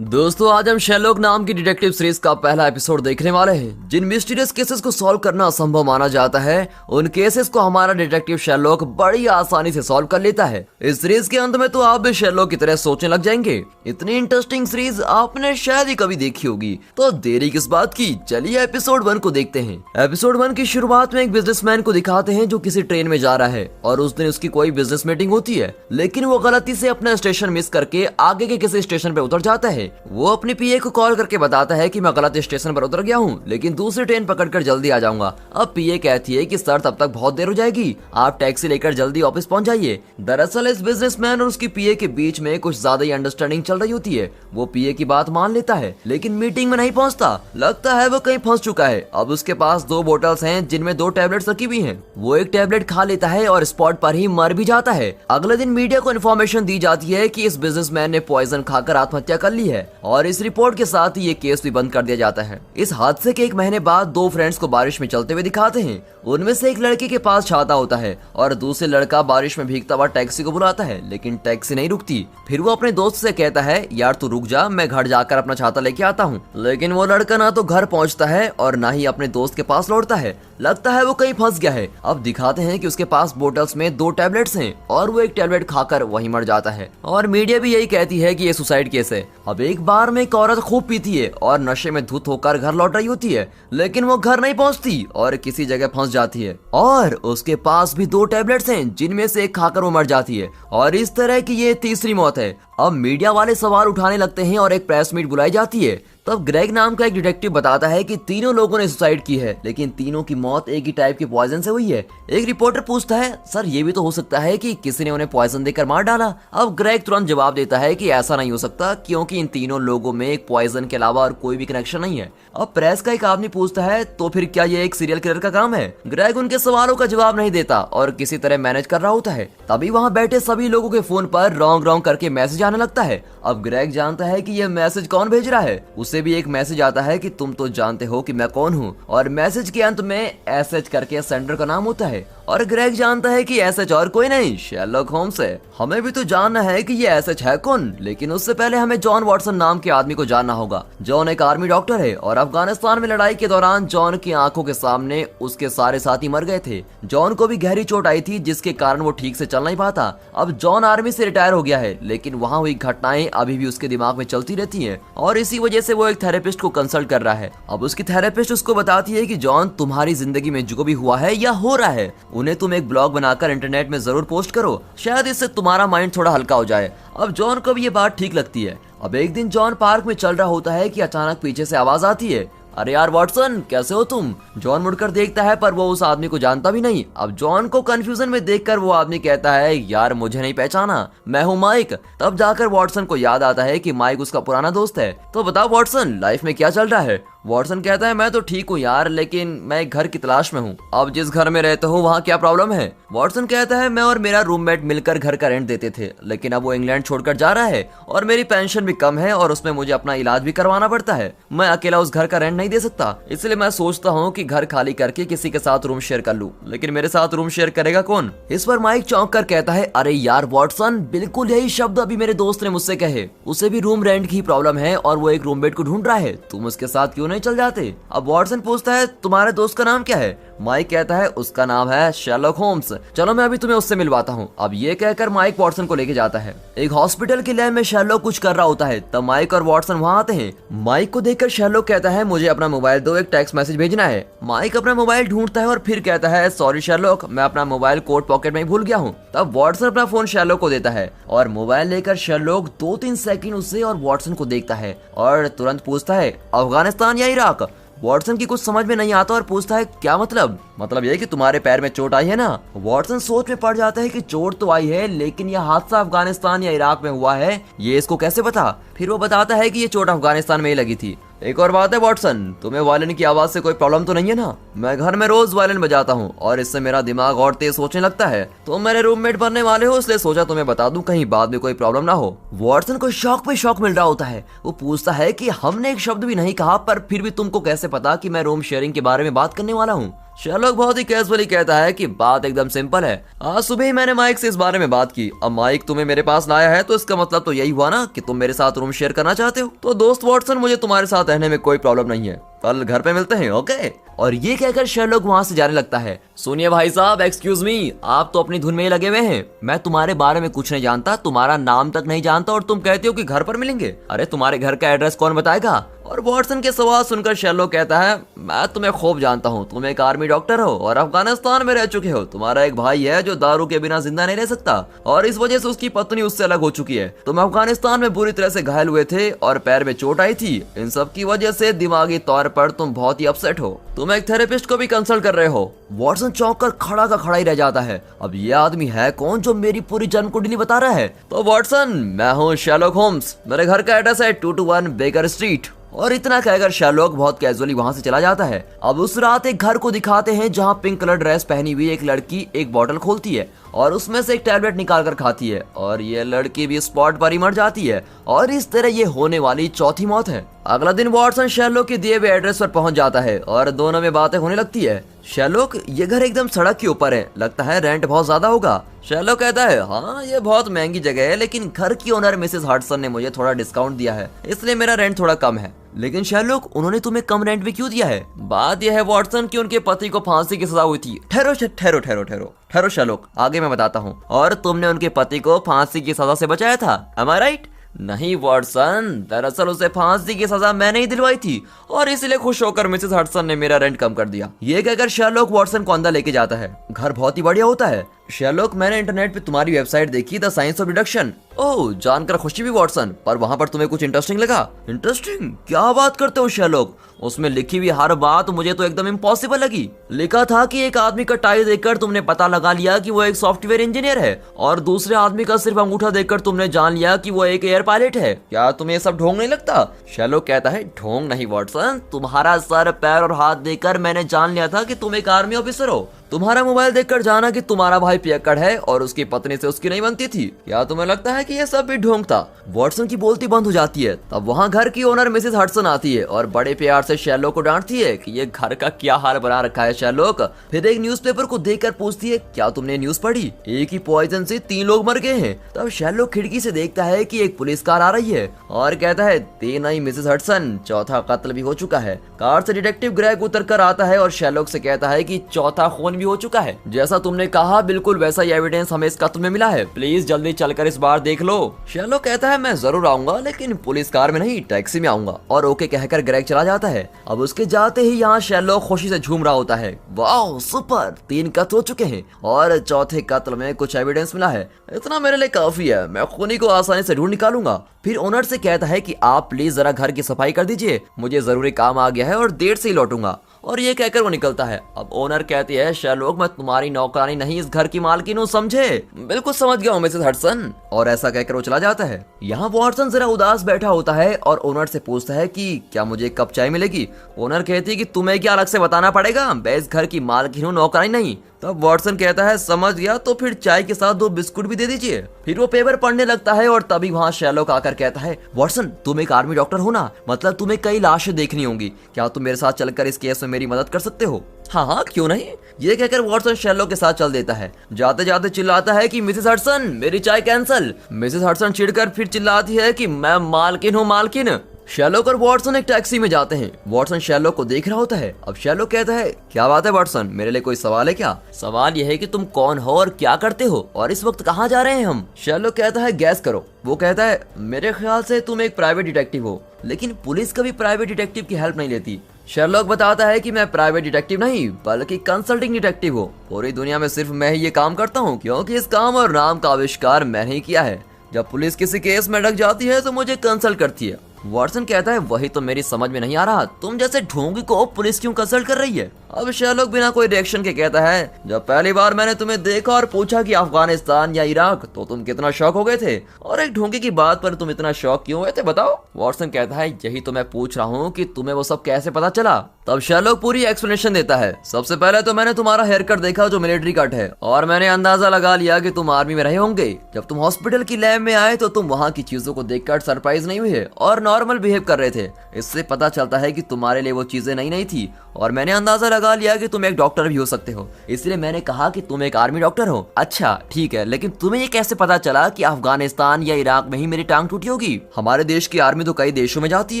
दोस्तों आज हम शेरलॉक नाम की डिटेक्टिव सीरीज का पहला एपिसोड देखने वाले हैं। जिन मिस्टीरियस केसेस को सॉल्व करना असंभव माना जाता है उन केसेस को हमारा डिटेक्टिव शेरलॉक बड़ी आसानी से सॉल्व कर लेता है। इस सीरीज के अंत में तो आप भी शेरलॉक की तरह सोचने लग जाएंगे। इतनी इंटरेस्टिंग सीरीज आपने शायद ही कभी देखी होगी, तो देरी किस बात की, चलिए एपिसोड 1 को देखते हैं। एपिसोड 1 की शुरुआत में एक बिजनेसमैन को दिखाते हैं जो किसी ट्रेन में जा रहा है और उस दिन उसकी कोई बिजनेस मीटिंग होती है, लेकिन वो गलती से अपना स्टेशन मिस करके आगे के किसी स्टेशन पे उतर जाता है। वो अपनी पीए को कॉल करके बताता है कि मैं गलत स्टेशन पर उतर गया हूँ, लेकिन दूसरी ट्रेन पकड़कर जल्दी आ जाऊंगा। अब पीए कहती है कि सर तब तक बहुत देर हो जाएगी, आप टैक्सी लेकर जल्दी ऑफिस पहुंच जाइए। दरअसल इस बिजनेसमैन और उसकी पीए के बीच में कुछ ज्यादा ही अंडरस्टैंडिंग चल रही होती है। वो पीए की बात मान लेता है, लेकिन मीटिंग में नहीं पहुंचता। लगता है वो कहीं फंस चुका है। अब उसके पास 2 बोतल्स हैं जिनमें 2 टैबलेट्स रखी हुई हैं। वो एक टैबलेट खा लेता है और स्पॉट पर ही मर भी जाता है। अगले दिन मीडिया को इन्फॉर्मेशन दी जाती है कि इस बिजनेसमैन ने पॉइजन खाकर आत्महत्या कर ली है और इस रिपोर्ट के साथ ही ये केस भी बंद कर दिया जाता है। इस हादसे के 1 महीने बाद 2 फ्रेंड्स को बारिश में चलते हुए दिखाते हैं। उनमें से एक लड़के के पास छाता होता है और दूसरे लड़का बारिश में भीगता हुआ टैक्सी को बुलाता है, लेकिन टैक्सी नहीं रुकती। फिर वो अपने दोस्त से कहता है, यार तू रुक जा, मैं घर जाकर अपना छाता लेके आता हूँ। लेकिन वो लड़का ना तो घर पहुँचता है और ना ही अपने दोस्त के पास लौटता है। लगता है वो कहीं फंस गया है। अब दिखाते हैं कि उसके पास बोतल्स में 2 टैबलेट्स हैं और वो एक टैबलेट खाकर वहीं मर जाता है। और मीडिया भी यही कहती है कि ये सुसाइड केस है। अब एक बार में एक औरत खूब पीती है और नशे में धुत होकर घर लौट रही होती है, लेकिन वो घर नहीं पहुंचती और किसी जगह फंस जाती है और उसके पास भी 2 टैबलेट्स हैं जिनमें से एक खाकर वो मर जाती है और इस तरह की ये तीसरी मौत है। अब मीडिया वाले सवाल उठाने लगते हैं और एक प्रेस मीट बुलाई जाती है। तब ग्रेग नाम का एक डिटेक्टिव बताता है कि तीनों लोगों ने सुसाइड की है, लेकिन तीनों की मौत एक ही टाइप के पॉइजन से हुई है। एक रिपोर्टर पूछता है, सर ये भी तो हो सकता है कि किसी ने उन्हें पॉइजन देकर मार डाला। अब ग्रेग तुरंत जवाब देता है कि ऐसा नहीं हो सकता, क्योंकि इन तीनों लोगों में एक पॉइजन के अलावा और कोई भी कनेक्शन नहीं है। अब प्रेस का एक आदमी पूछता है, तो फिर क्या ये एक सीरियल किलर का काम है? ग्रेग उनके सवालों का जवाब नहीं देता और किसी तरह मैनेज कर रहा होता है। तभी वहाँ बैठे सभी लोगों के फोन पर रॉन्ग रॉन्ग करके मैसेज आने लगता है। अब ग्रेग जानता है कि यह मैसेज कौन भेज रहा है। उसे भी एक मैसेज आता है कि तुम तो जानते हो कि मैं कौन हूँ, और मैसेज के अंत में एसएच करके सेंडर का नाम होता है। और ग्रेग जानता है कि एसएच और कोई नहीं, शेरलॉक होम्स है। हमें भी तो जानना है कि ये एसएच है कौन, लेकिन उससे पहले हमें जॉन वॉटसन नाम के आदमी को जानना होगा। जॉन एक आर्मी डॉक्टर है और अफगानिस्तान में लड़ाई के दौरान जॉन की आंखों के सामने उसके सारे साथी मर गए थे। जॉन को भी गहरी चोट आई थी जिसके कारण वो ठीक से चल नहीं पाता। अब जॉन आर्मी से रिटायर हो गया है, लेकिन वहाँ हुई घटनाएं अभी भी उसके दिमाग में चलती रहती हैं और इसी वजह से वो एक थेरेपिस्ट को कंसल्ट कर रहा है। अब उसकी थेरेपिस्ट उसको बताती है कि जॉन, तुम्हारी जिंदगी में जो भी हुआ है या हो रहा है, उन्हें तुम एक ब्लॉग बनाकर इंटरनेट में जरूर पोस्ट करो, शायद इससे तुम्हारा माइंड थोड़ा हल्का हो जाए। अब जॉन को भी ये बात ठीक लगती है। अब एक दिन जॉन पार्क में चल रहा होता है कि अचानक पीछे से आवाज आती है, अरे यार वॉटसन, कैसे हो तुम? जॉन मुड़कर देखता है पर वो उस आदमी को जानता भी नहीं। अब जॉन को कंफ्यूजन में देखकर वो आदमी कहता है, यार मुझे नहीं पहचाना, मैं हूँ माइक। तब जाकर वॉटसन को याद आता है कि माइक उसका पुराना दोस्त है। तो बताओ वॉटसन, लाइफ में क्या चल रहा है? वॉटसन कहता है, मैं तो ठीक हूँ यार, लेकिन मैं एक घर की तलाश में हूँ। अब जिस घर में रहते हो वहाँ क्या प्रॉब्लम है? वॉटसन कहता है, मैं और मेरा रूममेट मिलकर घर का रेंट देते थे, लेकिन अब वो इंग्लैंड छोड़कर जा रहा है और मेरी पेंशन भी कम है और उसमें मुझे अपना इलाज भी करवाना पड़ता है। मैं अकेला उस घर का रेंट नहीं दे सकता, इसलिए मैं सोचता हूँ कि घर खाली करके किसी के साथ रूम शेयर कर लूँ, लेकिन मेरे साथ रूम शेयर करेगा कौन? इस पर माइक चौंक कर कहता है, अरे यार वॉटसन, बिल्कुल यही शब्द अभी मेरे दोस्त ने मुझसे कहे। उसे भी रूम रेंट की प्रॉब्लम है और वो एक रूममेट को ढूंढ रहा है, तुम उसके साथ क्यों नहीं चल जाते? अब वॉटसन पूछता है, तुम्हारे दोस्त का नाम क्या है? माइक कहता है, उसका नाम है शेरलॉक होम्स, चलो मैं अभी तुम्हें उससे मिलवाता हूँ। अब ये कहकर माइक वॉटसन को लेके जाता है। एक हॉस्पिटल के लैब में शेरलॉक कुछ कर रहा होता है, तब माइक और वॉटसन वहाँ आते हैं। माइक को देखकर शेरलॉक कहता है, मुझे अपना मोबाइल दो, एक टेक्स्ट मैसेज भेजना है। माइक अपना मोबाइल ढूंढता है और फिर कहता है, सॉरी शेरलॉक, मैं अपना मोबाइल कोट पॉकेट में भूल गया हूँ। तब वॉटसन अपना फोन शेरलॉक को देता है और मोबाइल लेकर शेरलॉक 2-3 सेकंड उसे और वॉटसन को देखता है और तुरंत पूछता है, अफगानिस्तान या इराक? वॉटसन की कुछ समझ में नहीं आता और पूछता है, क्या मतलब? मतलब ये कि तुम्हारे पैर में चोट आई है ना? वॉटसन सोच में पड़ जाता है कि चोट तो आई है, लेकिन यह हादसा अफगानिस्तान या इराक में हुआ है, ये इसको कैसे पता? फिर वो बताता है कि ये चोट अफगानिस्तान में ही लगी थी। एक और बात है वॉटसन, तुम्हें वायलिन की आवाज से कोई प्रॉब्लम तो नहीं है ना? मैं घर में रोज वायलिन बजाता हूँ और इससे मेरा दिमाग और तेज सोचने लगता है। तुम मेरे रूममेट बनने वाले हो, इसलिए सोचा तुम्हें बता दूं, कहीं बाद में कोई प्रॉब्लम ना हो। वॉटसन को शौक पे शौक मिल रहा होता है। वो पूछता है कि हमने एक शब्द भी नहीं कहा, पर फिर भी तुमको कैसे पता कि मैं रूम शेयरिंग के बारे में बात करने वाला हूँ? शेरलॉक बहुत ही कैजुअली कहता है कि बात एकदम सिंपल है। आज सुबह ही मैंने माइक से इस बारे में बात की। अब माइक तुम्हें मेरे पास लाया है तो इसका मतलब तो यही हुआ ना कि तुम मेरे साथ रूम शेयर करना चाहते हो। तो दोस्त वॉटसन, मुझे तुम्हारे साथ रहने में कोई प्रॉब्लम नहीं है, कल घर पे मिलते हैं, ओके। और ये कहकर शेरलॉक वहाँ से जाने लगता है। सुनिए भाई साहब, एक्सक्यूज मी, आप तो अपनी धुन में ही लगे हुए हैं। मैं तुम्हारे बारे में कुछ नहीं जानता, तुम्हारा नाम तक नहीं जानता और तुम कहते हो कि घर पर मिलेंगे। अरे तुम्हारे घर का एड्रेस कौन बताएगा? और वॉटसन के सवाल सुनकर शेरलॉक कहता है, मैं तुम्हें खूब जानता हूँ, तुम एक आर्मी डॉक्टर हो और अफगानिस्तान में रह चुके हो। तुम्हारा एक भाई है जो दारू के बिना जिंदा नहीं रह सकता और इस वजह से उसकी पत्नी उससे अलग हो चुकी है। तुम अफगानिस्तान में बुरी तरह से घायल हुए थे और पैर में चोट आई थी। इन सब की वजह से दिमागी तौर पर तुम बहुत ही अपसेट हो। तुम एक थेरेपिस्ट को भी कंसल्ट कर रहे हो। वॉटसन चौंक कर खड़ा का खड़ा ही रह जाता है। अब ये आदमी है कौन जो मेरी पूरी जन्म कुंडली बता रहा है? तो वॉटसन, मैं हूँ शेरलॉक होम्स, मेरे घर का एड्रेस है 221 बेकर स्ट्रीट। और इतना कहकर शेरलॉक बहुत कैजुअली वहां से चला जाता है। अब उस रात एक घर को दिखाते हैं जहां पिंक कलर ड्रेस पहनी हुई एक लड़की एक बोतल खोलती है और उसमें से एक टैबलेट निकाल कर खाती है और ये लड़की भी स्पॉट पर ही मर जाती है और इस तरह ये होने वाली चौथी मौत है। अगला दिन वॉटसन शेरलॉक के दिए हुए एड्रेस पर पहुंच जाता है और दोनों में बातें होने लगती है। शेरलॉक, ये घर एकदम सड़क के ऊपर है, लगता है रेंट बहुत ज्यादा होगा। शेरलॉक कहता है, हाँ ये बहुत महंगी जगह है, लेकिन घर की ओनर मिसेस हडसन ने मुझे थोड़ा डिस्काउंट दिया है, इसलिए मेरा रेंट थोड़ा कम है। लेकिन शेरलॉक, उन्होंने तुम्हें कम रेंट भी क्यों दिया है? बात यह है वॉटसन कि उनके पति को फांसी की सजा हुई थी। ठहरो ठहरो ठहरो ठहरो ठहरो शेरलॉक, आगे मैं बताता हूँ। और तुमने उनके पति को फांसी की सजा से बचाया था, एम आई राइट? नहीं वॉटसन, दरअसल उसे फांसी की सजा मैंने ही दिलवाई थी और इसलिए खुश होकर मिसेस हडसन ने मेरा रेंट कम कर दिया। ये कहकर शेरलॉक वॉटसन को अंदर लेके जाता है। घर बहुत ही बढ़िया होता है। शेरलॉक, मैंने इंटरनेट पे तुम्हारी वेबसाइट देखी, द साइंस ऑफ डिडक्शन। ओह, जानकर खुशी भी वॉटसन, पर वहाँ पर तुम्हें कुछ इंटरेस्टिंग लगा? इंटरेस्टिंग? क्या बात करते हो शेरलॉक? उसमें लिखी हुई हर बात मुझे तो एकदम इम्पॉसिबल लगी। लिखा था कि एक आदमी का टाई देखकर तुमने पता लगा लिया कि वो एक सॉफ्टवेयर इंजीनियर है और दूसरे आदमी का सिर्फ अंगूठा देखकर तुमने जान लिया कि वो एक एयर पायलट है। क्या तुम्हें सब ढोंग नहीं लगता? शेरलॉक कहता है, ढोंग नहीं वॉटसन, तुम्हारा सर, पैर और हाथ देखकर मैंने जान लिया था कि तुम एक आर्मी ऑफिसर हो। तुम्हारा मोबाइल देखकर जाना कि तुम्हारा भाई पियक्कड़ है और उसकी पत्नी से उसकी नहीं बनती थी। क्या तुम्हें लगता है कि यह सब भी ढोंग था? वॉटसन की बोलती बंद हो जाती है। तब वहाँ घर की ओनर मिसेस हडसन आती है और बड़े प्यार से शेरलॉक को डांटती है कि ये घर का क्या हाल बना रखा है शेरलॉक। फिर एक न्यूज़पेपर को देखकर पूछती है, क्या तुमने न्यूज पढ़ी? एक ही पॉइजन से 3 लोग मर गए हैं। तब शेरलॉक खिड़की से देखता है कि एक पुलिस कार आ रही है और कहता है, 3 नहीं मिसेस हडसन, चौथा कत्ल भी हो चुका है। कार से डिटेक्टिव ग्रेग उतर कर आता है और शेरलॉक से कहता है कि चौथा खून भी हो चुका है। जैसा तुमने कहा बिल्कुल वैसा ही एविडेंस हमें इस कत्ल में मिला है। प्लीज जल्दी चलकर इस बार देख लो। शेरलॉक कहता है, मैं जरूर आऊंगा, लेकिन पुलिस कार में नहीं, टैक्सी में आऊंगा। और ओके कहकर ग्रेग चला जाता है। अब उसके जाते ही यहाँ शेरलॉक खुशी से झूम रहा होता है। वाह सुपर, 3 कत्ल हो चुके हैं और चौथे कत्ल में कुछ एविडेंस मिला है। इतना मेरे लिए काफी है, मैं खूनी को आसानी से ढूंढ निकालूंगा। फिर ओनर से कहता है कि आप प्लीज जरा घर की सफाई कर दीजिए, मुझे जरूरी काम आ गया है और देर से ही लौटूंगा। और ये कहकर वो निकलता है। अब ओनर कहती है, शेरलॉक मैं तुम्हारी नौकरानी नहीं, इस घर की मालकिन हूँ, समझे? बिल्कुल समझ गया हूँ मिसेस हडसन। और ऐसा कहकर वो चला जाता है। यहाँ वॉटसन जरा उदास बैठा होता है और ओनर से पूछता है कि क्या मुझे एक कप चाय मिलेगी? ओनर कहती है कि तुम्हें क्या अलग से बताना पड़ेगा, मैं इस घर की मालकिन हूँ, नौकरानी नहीं। तब वॉटसन कहता है, समझ गया, तो फिर चाय के साथ 2 बिस्कुट भी दे दीजिए। फिर वो पेपर पढ़ने लगता है और तभी वहाँ शेरलॉक आकर कहता है, वॉटसन तुम एक आर्मी डॉक्टर हो ना, मतलब तुम्हें कई लाशें देखनी होंगी, क्या तुम मेरे साथ चलकर इस केस में मेरी मदद कर सकते हो? हाँ हाँ क्यों नहीं। ये कहकर वॉटसन शेरलॉक के साथ चल देता है। जाते जाते चिल्लाता है कि मिसेस हडसन मेरी चाय कैंसिल। मिसेस हडसन चिढ़कर फिर चिल्लाती है कि मैं मालकिन हूँ, मालकिन। शेरलॉक और वॉटसन एक टैक्सी में जाते हैं। वॉटसन शेरलॉक को देख रहा होता है। अब शेरलॉक कहता है, क्या बात है वॉटसन, मेरे लिए कोई सवाल है क्या? सवाल यह है कि तुम कौन हो और क्या करते हो और इस वक्त कहाँ जा रहे हैं हम? शेरलॉक कहता है, गैस करो। वो कहता है, मेरे ख्याल से तुम एक प्राइवेट डिटेक्टिव हो, लेकिन पुलिस कभी प्राइवेट डिटेक्टिव की हेल्प नहीं लेती। शेरलॉक बताता है कि मैं प्राइवेट डिटेक्टिव नहीं बल्कि कंसल्टिंग डिटेक्टिव हूँ। पूरी दुनिया में सिर्फ मैं ही ये काम करता हूँ, क्योंकि इस काम और नाम का आविष्कार मैंने ही किया है। जब पुलिस किसी केस में अटक जाती है तो मुझे कंसल्ट करती है। वॉटसन कहता है, वही तो मेरी समझ में नहीं आ रहा, तुम जैसे ढोंगी को पुलिस क्यों कंसल्ट कर रही है? अब शेरलॉक बिना कोई रिएक्शन के कहता है, जब पहली बार मैंने तुम्हें देखा और पूछा कि अफगानिस्तान या इराक, तो तुम कितना शॉक हो गए थे, और एक ढोंगी की बात पर तुम इतना शॉक क्यों हुए थे, बताओ? वॉटसन कहता है, यही तो मैं पूछ रहा हूँ कि तुम्हें वो सब कैसे पता चला? तब शेरलॉक पूरी एक्सप्लेनेशन देता है। सबसे पहले तो मैंने तुम्हारा हेयर कट देखा जो मिलिट्री कट है, और मैंने अंदाजा लगा लिया कि तुम आर्मी में रहे होंगे। जब तुम हॉस्पिटल की लैब में आए तो तुम वहाँ की चीजों को देखकर सरप्राइज नहीं हुए और नॉर्मल बिहेव कर रहे थे। इससे पता चलता है कि तुम्हारे लिए वो चीजें नई नहीं थी, और मैंने अंदाजा लगा लिया कि तुम एक डॉक्टर भी हो सकते हो, इसलिए मैंने कहा कि तुम एक आर्मी डॉक्टर हो। अच्छा ठीक है, लेकिन तुम्हें ये कैसे पता चला कि अफगानिस्तान या इराक में ही मेरी टांग टूटी होगी? हमारे देश की आर्मी तो कई देशों में जाती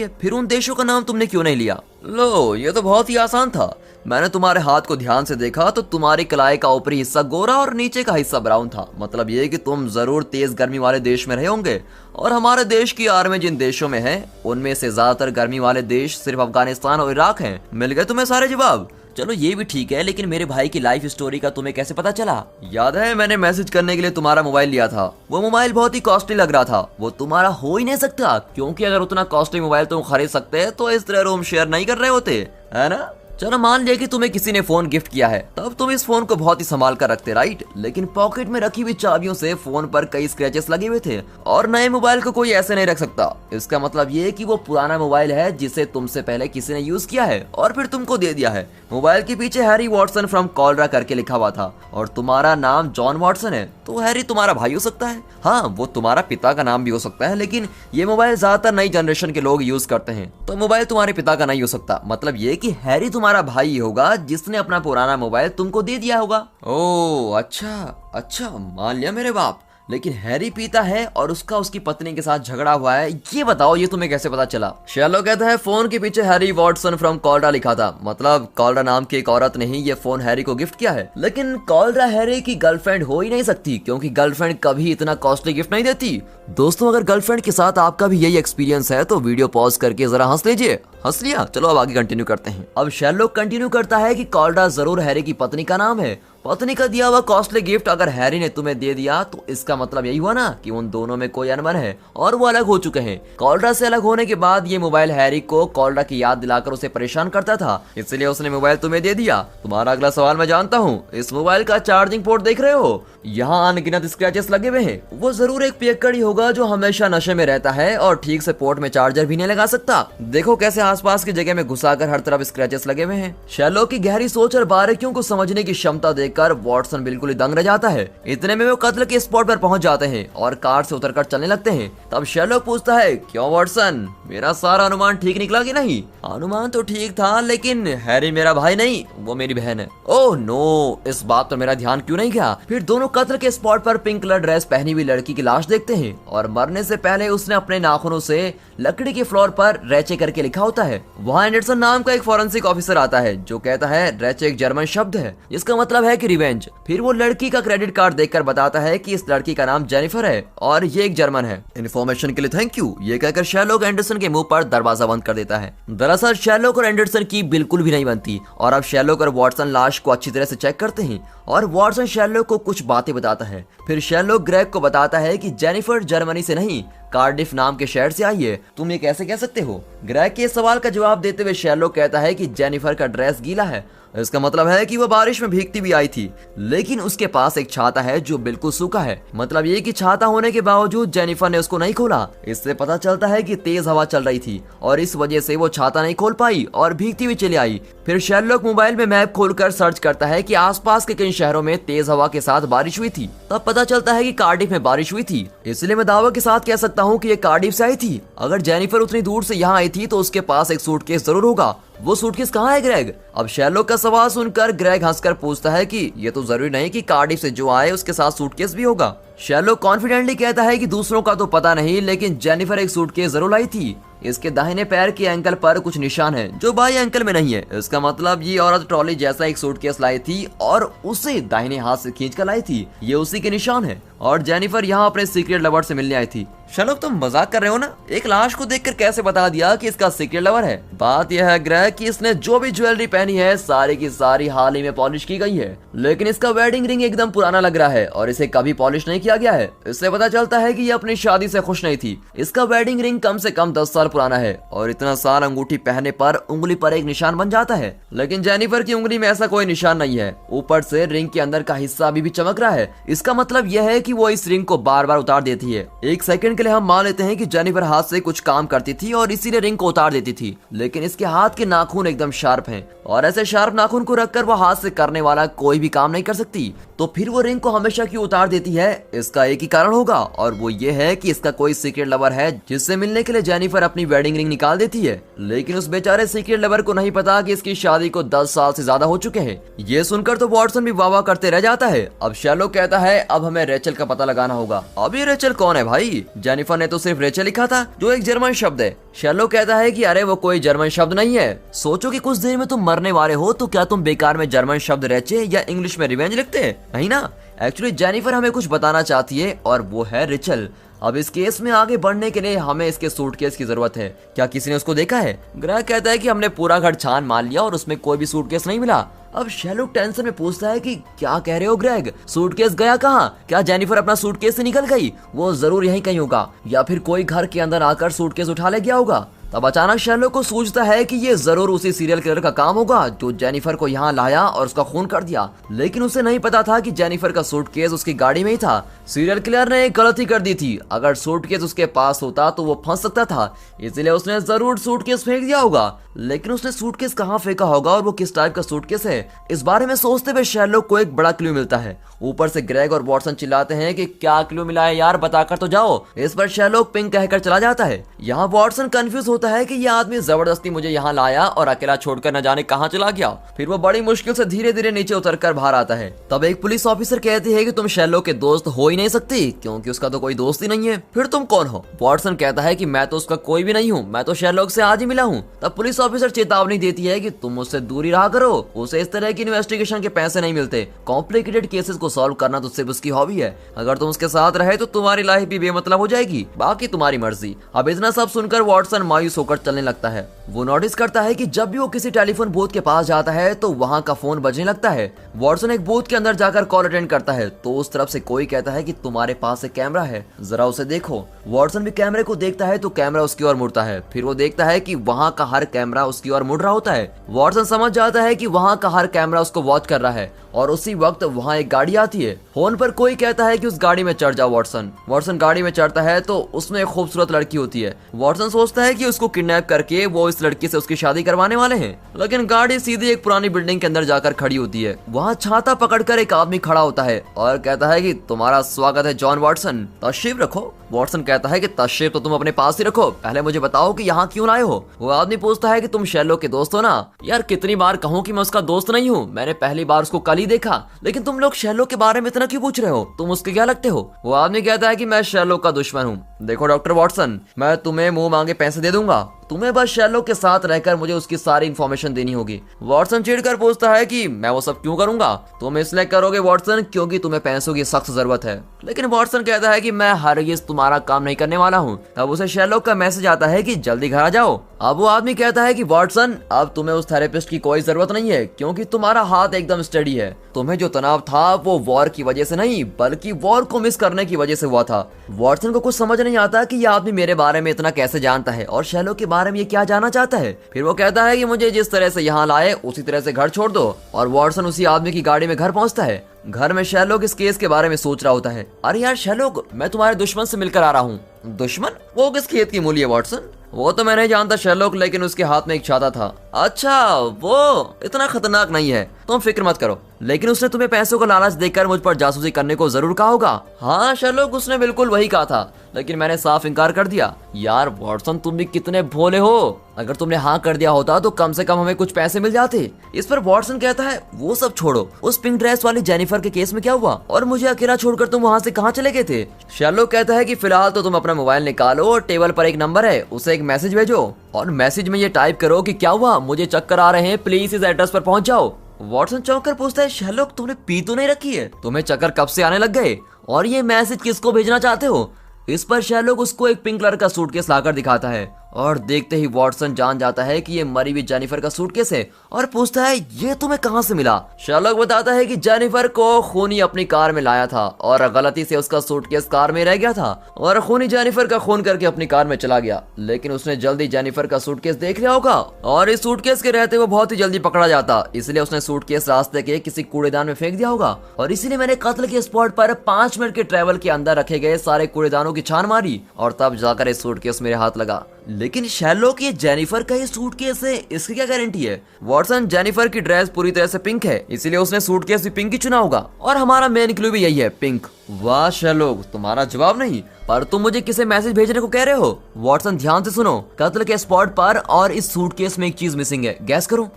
है, फिर उन देशों का नाम तुमने क्यों नहीं लिया? लो, ये तो बहुत ही आसान था। मैंने तुम्हारे हाथ को ध्यान से देखा तो तुम्हारी कलाई का ऊपरी हिस्सा गोरा और नीचे का हिस्सा ब्राउन था। मतलब ये कि तुम जरूर तेज गर्मी वाले देश में रहे होंगे, और हमारे देश की आर्मी जिन देशों में है उनमें से ज्यादातर गर्मी वाले देश सिर्फ अफगानिस्तान और इराक हैं। मिल गए तुम्हें सारे जवाब? चलो ये भी ठीक है, लेकिन मेरे भाई की लाइफ स्टोरी का तुम्हें कैसे पता चला? याद है मैंने मैसेज करने के लिए तुम्हारा मोबाइल लिया था। वो मोबाइल बहुत ही कॉस्टली लग रहा था। वो तुम्हारा हो ही नहीं सकता, क्योंकि अगर उतना कॉस्टली मोबाइल तुम खरीद सकते तो इस तरह रूम शेयर नहीं कर रहे होते, है ना? चलो मान लिया कि तुम्हें किसी ने फोन गिफ्ट किया है, तब तुम इस फोन को बहुत ही संभाल कर रखते, राइट? लेकिन पॉकेट में रखी हुई चाबियों से फोन पर कई स्क्रैचेस लगे हुए थे, और नए मोबाइल को कोई ऐसे नहीं रख सकता। इसका मतलब ये कि वो पुराना मोबाइल है जिसे तुमसे पहले किसी ने यूज किया है और फिर तुमको दे दिया है। मोबाइल के पीछे हैरी वॉटसन फ्रॉम कॉलरा करके लिखा हुआ था, और तुम्हारा नाम जॉन वॉटसन है, तो हैरी तुम्हारा भाई हो सकता है। हाँ, वो तुम्हारा पिता का नाम भी हो सकता है, लेकिन ये मोबाइल ज्यादातर नई जनरेशन के लोग यूज करते हैं, तो मोबाइल तुम्हारे पिता का नहीं हो सकता। मतलब ये कि हैरी तुम्हारा भाई होगा जिसने अपना पुराना मोबाइल तुमको दे दिया होगा। ओह अच्छा, मान लिया मेरे बाप। लेकिन हैरी पीता है और उसका उसकी पत्नी के साथ झगड़ा हुआ है, ये बताओ ये तुम्हें कैसे पता चला? शेरलॉक कहता है फोन के पीछे हैरी वॉटसन फ्रॉम कॉलरा लिखा था। मतलब कॉलरा नाम की एक औरत ने ही ये फोन हैरी को गिफ्ट किया है। लेकिन कॉलरा हैरी की गर्लफ्रेंड हो ही नहीं सकती, क्योंकि गर्लफ्रेंड कभी इतना कॉस्टली गिफ्ट नहीं देती। दोस्तों, अगर गर्लफ्रेंड के साथ आपका भी यही एक्सपीरियंस है तो वीडियो पॉज करके जरा हंस लीजिए। हंस लिया? चलो अब आगे कंटिन्यू करते हैं। अब शेरलॉक कंटिन्यू करता है कि कॉलरा जरूर हैरी की पत्नी का नाम है। पत्नी का दिया हुआ कॉस्टली गिफ्ट अगर हैरी ने तुम्हें दे दिया तो इसका मतलब यही हुआ ना कि उन दोनों में कोई अनबन है और वो अलग हो चुके हैं। कॉलरा से अलग होने के बाद ये मोबाइल हैरी को कॉलरा की याद दिलाकर उसे परेशान करता था, इसलिए उसने मोबाइल तुम्हें दे दिया। तुम्हारा अगला सवाल मैं जानता हूँ। इस मोबाइल का चार्जिंग पोर्ट देख रहे हो? यहाँ अनगिनत स्क्रैचेस लगे हुए हैं। वो जरूर एक पियक्कड़ होगा जो हमेशा नशे में रहता है और ठीक से पोर्ट में चार्जर भी नहीं लगा सकता। देखो कैसे आसपास की जगह में घुसाकर हर तरफ स्क्रैचेस लगे हुए हैं। शेरलॉक की गहरी सोच और बारीकियों को समझने की क्षमता देखकर वॉटसन बिल्कुल ही दंग रह जाता है। इतने में वो कत्ल के स्पॉट पर पहुंच जाते हैं और कार से उतरकर चलने लगते हैं। तब शेरलॉक पूछता है, क्यों वॉटसन, मेरा सारा अनुमान ठीक निकला कि नहीं? अनुमान तो ठीक था, लेकिन हैरी मेरा भाई नहीं, वो मेरी बहन है। ओह नो, इस बात पर मेरा ध्यान क्यों नहीं गया? फिर दोनों कत्ल के स्पॉट पर पिंक कलर ड्रेस पहनी हुई लड़की की लाश देखते हैं, और मरने से पहले उसने अपने नाखूनों से लकड़ी के फ्लोर पर रेचे करके लिखा होता है। वहाँ एंडरसन नाम का एक फॉरेंसिक ऑफिसर आता है जो कहता है रेचे एक जर्मन शब्द है, इसका मतलब है कि रिवेंज। फिर वो लड़की का क्रेडिट कार्ड देखकर बताता है कि इस लड़की का नाम जेनिफर है और ये एक जर्मन है। इन्फॉर्मेशन के लिए थैंक यू, ये कहकर शेरलॉक एंडरसन के मुंह पर दरवाजा बंद कर देता है। दरअसल शेरलॉक और एंडरसन की बिल्कुल भी नहीं बनती, और अब शेरलॉक और वॉटसन लाश को अच्छी तरह से चेक करते हैं, और वॉटसन शेरलॉक को कुछ बातें बताता है। फिर शेरलॉक ग्रेग को बताता है कि जेनिफर जर्मनी से नहीं, कार्डिफ नाम के शहर से आई है। तुम ये कैसे कह सकते हो? ग्रेग के सवाल का जवाब देते हुए शेरलॉक कहता है कि जेनिफर का ड्रेस गीला है, इसका मतलब है कि वो बारिश में भीगती भी आई थी, लेकिन उसके पास एक छाता है जो बिल्कुल सूखा है। मतलब ये कि छाता होने के बावजूद जेनिफर ने उसको नहीं खोला। इससे पता चलता है कि तेज हवा चल रही थी और इस वजह से वो छाता नहीं खोल पाई और भीगती हुई चली आई। फिर शेरलॉक मोबाइल में मैप खोलकर सर्च करता है कि आसपास के किन शहरों में तेज हवा के साथ बारिश हुई थी। तब पता चलता है कि कार्डिफ में बारिश हुई थी, इसलिए मैं दावा के साथ कह सकता हूँ कि ये कार्डिफ से आई थी। अगर जेनिफर उतनी दूर से यहाँ आई थी तो उसके पास एक सूटकेस जरूर होगा। वो सूटकेस कहाँ है ग्रेग? अब शेरलॉक का सवाल सुनकर ग्रेग हंसकर पूछता है कि ये तो जरूरी नहीं कि कार्डिफ से जो आए उसके साथ सूटकेस भी होगा। शेरलॉक कॉन्फिडेंटली कहता है कि दूसरों का तो पता नहीं, लेकिन जेनिफर एक सूटकेस जरूर लाई थी। इसके दाहिने पैर के एंकल पर कुछ निशान है जो बाएं एंकल में नहीं है। इसका मतलब ये औरत ट्रॉली जैसा एक सूटकेस लाई थी और उसे दाहिने हाथ से खींचकर लाई थी। ये उसी के निशान है, और जेनिफर यहाँ अपने सीक्रेट लवर से मिलने आई थी। शेरलॉक, तुम मजाक कर रहे हो ना? एक लाश को देखकर कैसे बता दिया कि इसका सीक्रेट लवर है? बात यह है ग्रेग कि इसने जो भी ज्वेलरी पहनी है सारी की सारी हाल ही में पॉलिश की गई है, लेकिन इसका वेडिंग रिंग एकदम पुराना लग रहा है और इसे कभी पॉलिश नहीं किया गया है। इससे पता चलता है कि ये अपनी शादी से खुश नहीं थी। इसका वेडिंग रिंग कम से कम 10 साल पुराना है और इतना साल अंगूठी पहनने पर उंगली पर एक निशान बन जाता है, लेकिन जेनिफर की उंगली में ऐसा कोई निशान नहीं है। ऊपर से रिंग के अंदर का हिस्सा अभी भी चमक रहा है। इसका मतलब यह है कि वो इस रिंग को बार बार उतार देती है। एक सेकंड के लिए हम मान लेते हैं कि जेनिफर हाथ से कुछ काम करती थी और इसीलिए रिंग को उतार देती थी, लेकिन लेकिन इसके हाथ के नाखून एकदम शार्प हैं और ऐसे शार्प नाखून को रखकर वो हाथ से करने वाला कोई भी काम नहीं कर सकती। तो फिर वो रिंग को हमेशा क्यों उतार देती है? इसका एक ही कारण होगा और वो ये है कि इसका कोई सीक्रेट लवर है जिससे मिलने के लिए जेनिफर अपनी वेडिंग रिंग निकाल देती है। लेकिन उस बेचारे सीक्रेट लवर को नहीं पता कि इसकी शादी को 10 साल से ज्यादा हो चुके हैं। ये सुनकर तो वॉटसन भी वाह करते रह जाता है। अब शेरलॉक कहता है अब हमें रेचल का पता लगाना होगा। अब ये रेचल कौन है भाई? जेनिफर ने तो सिर्फ रेचल लिखा था जो एक जर्मन शब्द है। शेरलॉक कहता है कि अरे वो कोई जर्मन शब्द नहीं है। सोचो कि कुछ देर में तुम मरने वाले हो तो क्या तुम बेकार में जर्मन शब्द रेचे या इंग्लिश में रिवेंज लिखते हैं? नहीं ना। एक्चुअली जेनिफर हमें कुछ बताना चाहती है और वो है रेचल। अब इस केस में आगे बढ़ने के लिए हमें इसके सूटकेस की जरूरत है। क्या किसी ने उसको देखा है? ग्रेग कहता है कि हमने पूरा घर छान मार लिया और उसमें कोई भी सूटकेस नहीं मिला। अब शेरलॉक टेंशन में पूछता है कि क्या कह रहे हो ग्रेग? सूटकेस गया कहाँ? क्या जेनिफर अपना सूटकेस से निकल गई? वो जरूर यहीं कहीं होगा या फिर कोई घर के अंदर आकर सूटकेस उठा ले गया होगा। तब अचानक शेरलॉक को सूझता है कि ये जरूर उसी सीरियल किलर का काम होगा जो जेनिफर को यहाँ लाया और उसका खून कर दिया। लेकिन उसे नहीं पता था कि जेनिफर का सूटकेस उसकी गाड़ी में ही था। सीरियल किलर ने एक गलती कर दी थी। अगर सूटकेस उसके पास होता तो वो फंस सकता था, इसलिए उसने जरूर सूटकेस फेंक दिया होगा। लेकिन उसने सूटकेस कहाँ फेंका होगा और वो किस टाइप का सूटकेस है, इस बारे में सोचते हुए शेरलॉक को एक बड़ा क्लू मिलता है। ऊपर से ग्रेग और वॉटसन चिल्लाते हैं कि क्या क्लू मिला है यार, बताकर तो जाओ। इस पर शेरलॉक पिंक कहकर चला जाता है। यहाँ वॉटसन कंफ्यूज होता है कि यह आदमी जबरदस्ती मुझे यहाँ लाया और अकेला छोड़कर न जाने कहाँ चला गया। फिर वो बड़ी मुश्किल से धीरे धीरे नीचे उतरकर बाहर आता है। तब एक पुलिस ऑफिसर कहती है कि तुम शेरलॉक के दोस्त हो ही नहीं सकती क्योंकि उसका तो कोई दोस्त ही नहीं है। फिर तुम कौन हो? वॉटसन कहता है कि मैं तो उसका कोई भी नहीं हूँ, मैं तो शेरलॉक से आज ही मिला हूँ। तब पुलिस ऑफिसर चेतावनी देती है कि तुम उससे दूरी रहा करो, उसे इस तरह की इन्वेस्टिगेशन के पैसे नहीं मिलते। कॉम्प्लिकेटेड केसेस को सॉल्व करना तो सिर्फ उसकी हॉबी है। अगर तुम उसके साथ रहे तो तुम्हारी लाइफ भी बेमतलब हो जाएगी, बाकी तुम्हारी मर्जी। अब इतना सब सुनकर वॉटसन मायूस होकर चलने लगता है। वो नोटिस करता है कि जब भी वो किसी टेलीफोन बूथ के पास जाता है तो वहाँ का फोन बजने लगता है। वॉटसन एक बूथ के अंदर जाकर कॉल अटेंड करता है तो उस तरफ से कोई कहता है कि तुम्हारे पास एक कैमरा है, जरा उसे देखो। वॉटसन भी कैमरे को देखता है तो कैमरा उसकी ओर मुड़ता है। फिर वो देखता है कि वहाँ का हर कैमरा उसकी ओर मुड़ रहा होता है। वॉटसन समझ जाता है कि वहाँ का हर कैमरा उसको वॉच कर रहा है और उसी वक्त वहाँ एक गाड़ी आती है। फोन पर कोई कहता है कि उस गाड़ी में चढ़ जाओ वॉटसन। वॉटसन गाड़ी में चढ़ता है तो उसमें एक खूबसूरत लड़की होती है। वॉटसन सोचता है कि उसको किडनैप करके वो इस लड़की से उसकी शादी करवाने वाले हैं, लेकिन गाड़ी सीधी एक पुरानी बिल्डिंग के अंदर जाकर खड़ी होती है। वहाँ छाता पकड़कर एक आदमी खड़ा होता है और कहता है कि तुम्हारा स्वागत है जॉन वॉटसन, तशरीफ रखो। वॉटसन कहता है कि तशरीफ तो तुम अपने पास ही रखो, पहले मुझे बताओ कि यहाँ क्यों आए हो। वो आदमी पूछता है कि तुम शेरलॉक के दोस्त हो ना? यार कितनी बार कहूँ कि मैं उसका दोस्त नहीं हूँ, मैंने पहली बार उसको कल ही देखा, लेकिन तुम लोग शेरलॉक के बारे में इतना क्यों पूछ रहे हो? तुम उसके क्या लगते हो? वो आदमी कहता है कि मैं शेरलॉक का दुश्मन हूँ। देखो डॉक्टर वॉटसन, मैं तुम्हें मुंह मांगे पैसे दे दूंगा, तुम्हें बस शेरलॉक के साथ रहकर मुझे उसकी सारी इन्फॉर्मेशन देनी होगी। वॉटसन चिढ़कर पूछता है कि मैं वो सब क्यों करूंगा? तुम इसलिए करोगे वॉटसन क्योंकि तुम्हें पैसों की सख्त जरूरत है। लेकिन वॉटसन कहता है कि मैं हरगिज़ तुम्हारा काम नहीं करने वाला हूँ। तब उसे शेरलॉक का मैसेज आता है कि जल्दी घर आ जाओ। अब वो आदमी कहता है कि वॉटसन, अब तुम्हें उस थेरेपिस्ट की कोई जरूरत नहीं है क्योंकि तुम्हारा हाथ एकदम स्टडी है। तुम्हें जो तनाव था वो वॉर की वजह से नहीं बल्कि वॉर को मिस करने की वजह से हुआ था। वॉटसन को कुछ समझ नहीं आता कि यह आदमी मेरे बारे में इतना कैसे जानता है और शेरलॉक के बारे में ये क्या जानना चाहता है। फिर वो कहता है कि मुझे जिस तरह से यहाँ लाए उसी तरह से घर छोड़ दो और वॉटसन उसी आदमी की गाड़ी में घर पहुंचता है। घर में शेरलॉक इस केस के बारे में सोच रहा होता है। अरे यार शेरलॉक, मैं तुम्हारे दुश्मन से मिलकर आ रहा हूँ। दुश्मन? वो किस खेत की मूली है वॉटसन? वो तो मैं नहीं जानता शेरलॉक, लेकिन उसके हाथ में एक छाता था। अच्छा, वो इतना खतरनाक नहीं है, तुम फिक्र मत करो। लेकिन उसने तुम्हें पैसों का लालच देकर मुझ पर जासूसी करने को जरूर कहा होगा। हाँ शेरलॉक, उसने बिल्कुल वही कहा था, लेकिन मैंने साफ इनकार कर दिया। यार वॉटसन, तुम भी कितने भोले हो। अगर तुमने हाँ कर दिया होता तो कम से कम हमें कुछ पैसे मिल जाते। इस पर वॉटसन कहता है वो सब छोड़ो, उस पिंक ड्रेस वाली जेनिफर के केस में क्या हुआ और मुझे अकेला छोड़कर तुम वहाँ से कहाँ चले गए थे? शेरलॉक कहता है कि फिलहाल तो तुम अपना मोबाइल निकालो और टेबल पर एक नंबर है, उसे एक मैसेज भेजो और मैसेज में ये टाइप करो कि क्या हुआ, मुझे चक्कर आ रहे हैं, प्लीज इस एड्रेस पर पहुंच जाओ। वॉटसन चौंक कर पूछता है शेरलॉक, तुमने पी तो नहीं रखी है? तुम्हें चक्कर कब से आने लग गए और ये मैसेज किसको भेजना चाहते हो? इस पर शेरलॉक उसको एक पिंक कलर का सूटकेस लाकर दिखाता है और देखते ही वॉटसन जान जाता है कि ये मरी हुई जेनिफर का सूटकेस है और पूछता है ये तुम्हें कहां से मिला? शेरलॉक बताता है कि जेनिफर को खूनी अपनी कार में लाया था और गलती से उसका सूटकेस कार में रह गया था और खूनी जेनिफर का खून करके अपनी कार में चला गया। लेकिन उसने जल्दी जेनिफर का सूटकेस देख लिया होगा और इस सूटकेस के रहते वो बहुत ही जल्दी पकड़ा जाता, इसलिए उसने सूटकेस रास्ते के किसी कूड़ेदान में फेंक दिया होगा और इसीलिए मैंने कत्ल के स्पॉट पर 5 मिनट के ट्रेवल के अंदर रखे गए सारे कूड़ेदानों की छान मारी और तब जाकर इस सूटकेस मेरे हाथ लगा। लेकिन शैरलॉक ये जेनिफर का ही सूटकेस है, इसकी क्या गारंटी है? वॉटसन, जेनिफर की ड्रेस पूरी तरह से पिंक है, इसीलिए उसने सूटकेस भी पिंक ही चुना होगा और हमारा मेन क्लू भी यही है, पिंक। वाह शैरलॉक, तुम्हारा जवाब नहीं, पर तुम मुझे किसे मैसेज भेजने को कह रहे हो? वॉटसन ध्यान से सुनो, कत्ल के स्पॉट पर और इस सूटकेस में एक चीज मिसिंग है, गैस करो।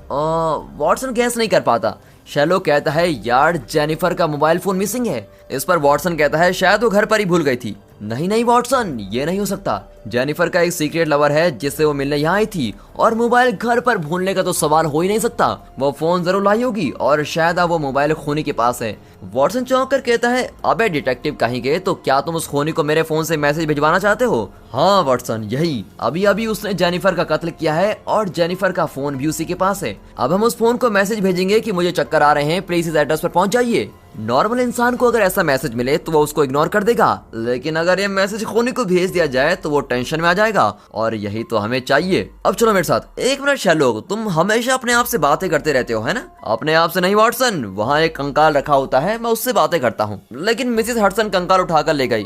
वॉटसन गैस नहीं कर पाता। शैरलॉक कहता है यार जेनिफर का मोबाइल फोन मिसिंग है। इस पर वॉटसन कहता है शायद वो घर पर ही भूल गई थी। नहीं नहीं वॉटसन, ये नहीं हो सकता। जेनिफर का एक सीक्रेट लवर है जिससे वो मिलने यहाँ आई थी और मोबाइल घर पर भूलने का तो सवाल हो ही नहीं सकता। वो फोन जरूर लाई होगी और शायद अब वो मोबाइल खूनी के पास है। वॉटसन चौंक कर कहता है अबे डिटेक्टिव कहीं गए, तो क्या तुम उस खूनी को मेरे फोन से मैसेज भिजवाना चाहते हो? हाँ वॉटसन, यही, अभी अभी उसने जेनिफर का कत्ल किया है और जेनिफर का फोन भी उसी के पास है। अब हम उस फोन को मैसेज भेजेंगे कि मुझे चक्कर आ रहे हैं, प्लीज इस एड्रेस पर पहुंच जाइए। नॉर्मल इंसान को अगर ऐसा मैसेज मिले तो वो उसको इग्नोर कर देगा, लेकिन अगर ये मैसेज खूनी को भेज दिया जाए तो वो टेंशन में आ जाएगा और यही तो हमें चाहिए। अब चलो मेरे साथ। एक मिनट शैरलॉक, तुम हमेशा अपने आप से बातें करते रहते हो है ना? अपने आप से नहीं वॉटसन, वहाँ एक कंकाल रखा होता है, मैं उससे बातें करता हूँ। लेकिन मिसेस हडसन कंकाल उठाकर ले गई।